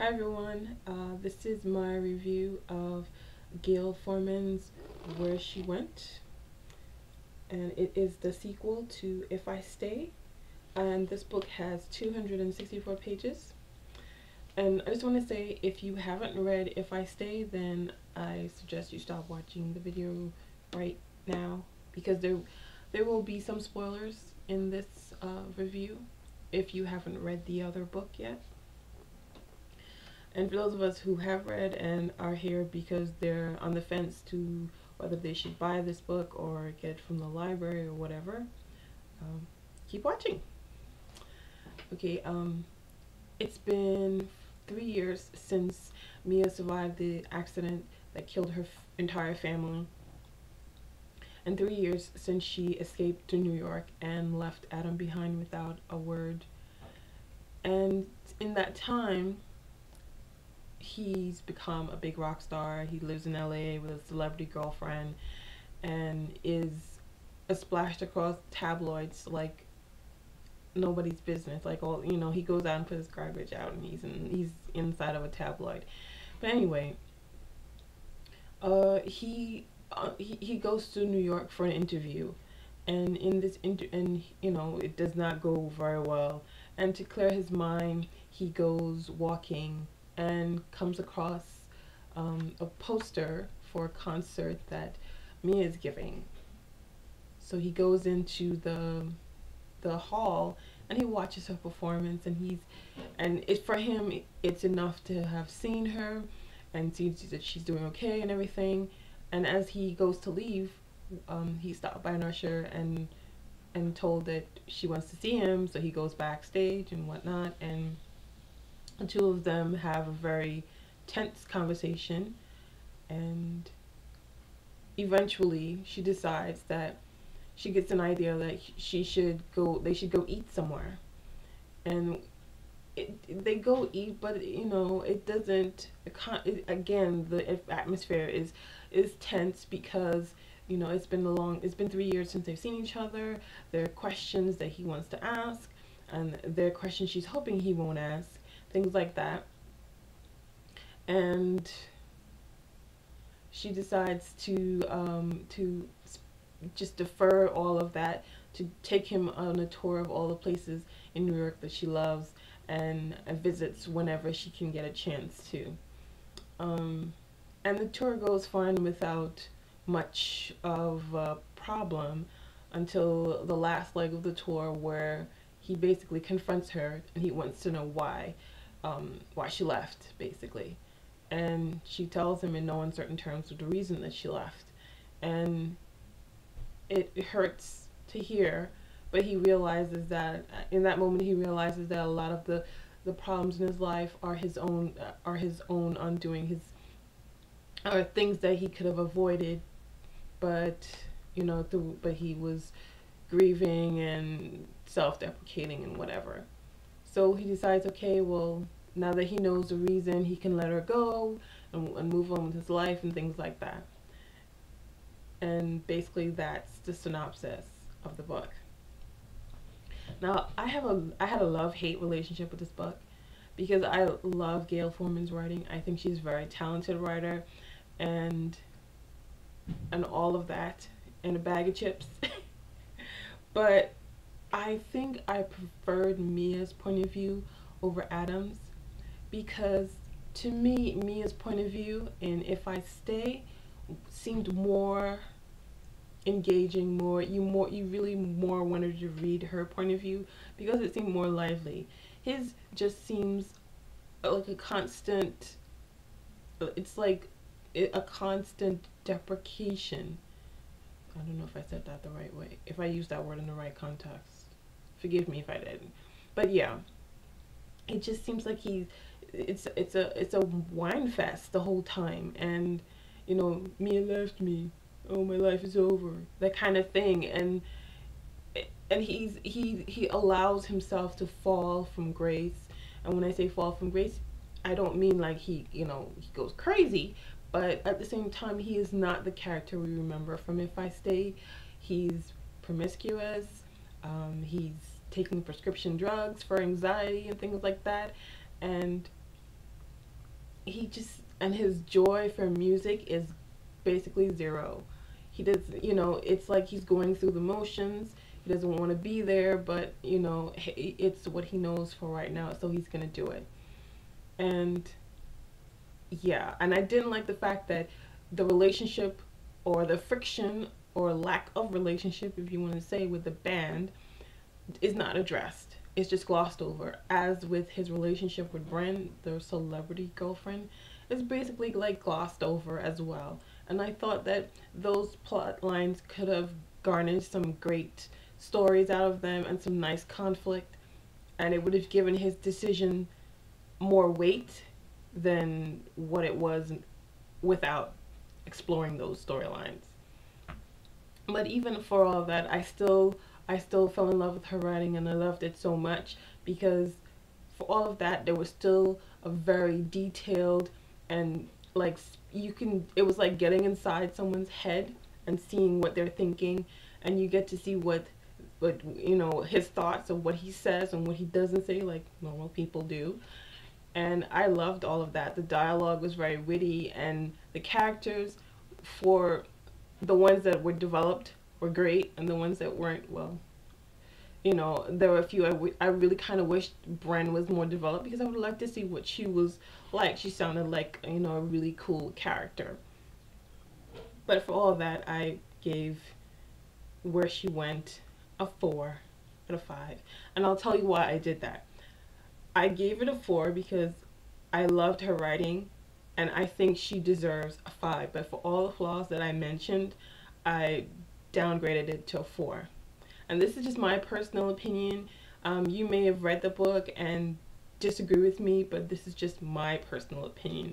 Hi everyone, this is my review of Gail Forman's Where She Went, and it is the sequel to If I Stay, and this book has 264 pages. And I just want to say, if you haven't read If I Stay, then I suggest you stop watching the video right now, because there will be some spoilers in this review if you haven't read the other book yet. And for those of us who have read and are here because they're on the fence to whether they should buy this book or get it from the library or whatever, keep watching. Okay, it's been 3 years since Mia survived the accident that killed her entire family, and 3 years since she escaped to New York and left Adam behind without a word. And in that time, he's become a big rock star. He lives in LA with a celebrity girlfriend and is splashed across tabloids like nobody's business. Like, all, you know, he goes out and puts his garbage out and he's inside of a tabloid. But anyway, he goes to New York for an interview, and in this it does not go very well. And to clear his mind, he goes walking and comes across a poster for a concert that Mia is giving. So he goes into the hall and he watches her performance, and for him it's enough to have seen her and see that she's doing okay and everything. And as he goes to leave, he's stopped by an usher and told that she wants to see him, so he goes backstage and whatnot, and the two of them have a very tense conversation, and eventually she decides that she gets an idea that they should go eat somewhere. And they go eat, but it doesn't, again, the atmosphere is tense because it's been 3 years since they've seen each other. There are questions that he wants to ask, and there are questions she's hoping he won't ask, things like that. And she decides to just defer all of that to take him on a tour of all the places in New York that she loves and visits whenever she can get a chance to. And the tour goes fine without much of a problem until the last leg of the tour, where he basically confronts her and he wants to know why she left, basically. And she tells him in no uncertain terms of the reason that she left. And it hurts to hear, but he realizes that in that moment he realizes that a lot of the problems in his life are his own undoing, are things that he could have avoided, but but he was grieving and self-deprecating and whatever. So he decides, okay, well, now that he knows the reason, he can let her go and move on with his life and things like that. And basically that's the synopsis of the book. Now, I had a love-hate relationship with this book because I love Gail Forman's writing. I think she's a very talented writer, and all of that, and a bag of chips. But I think I preferred Mia's point of view over Adam's, because to me, Mia's point of view in If I Stay seemed more engaging, you really more wanted to read her point of view because it seemed more lively. His just seems like a constant, it's like a constant deprecation. I don't know if I said that the right way, if I used that word in the right context. Forgive me if I didn't. But yeah, it just seems like it's a whine fest the whole time, and Mia left me, oh, my life is over, that kind of thing. And he allows himself to fall from grace. And when I say fall from grace, I don't mean like he goes crazy, but at the same time, he is not the character we remember from If I Stay. He's promiscuous, he's taking prescription drugs for anxiety and things like that, and he just, and his joy for music is basically zero. He does, you know, it's like he's going through the motions. He doesn't want to be there, but you know, it's what he knows for right now, so he's gonna do it. And yeah, and I didn't like the fact that the relationship, or the friction or lack of relationship, if you want to say, with the band is not addressed. It's just glossed over. As with his relationship with Bren, the celebrity girlfriend, it's basically like glossed over as well. And I thought that those plot lines could have garnered some great stories out of them and some nice conflict, and it would have given his decision more weight than what it was without exploring those storylines. But even for all that, I still fell in love with her writing, and I loved it so much because for all of that there was still a very detailed, and like, you can, it was like getting inside someone's head and seeing what they're thinking, and you get to see what you know, his thoughts of what he says and what he doesn't say, like normal people do. And I loved all of that. The dialogue was very witty, and the characters, for the ones that were developed, were great, and the ones that weren't, well, you know, there were a few I really kind of wished Bren was more developed, because I would like to see what she was like. She sounded like, you know, a really cool character. But for all that, I gave Where She Went a 4 out of 5. And I'll tell you why I did that. I gave it a 4 because I loved her writing, and I think she deserves a 5. But for all the flaws that I mentioned, I downgraded it to a 4. And this is just my personal opinion. You may have read the book and disagree with me, but this is just my personal opinion.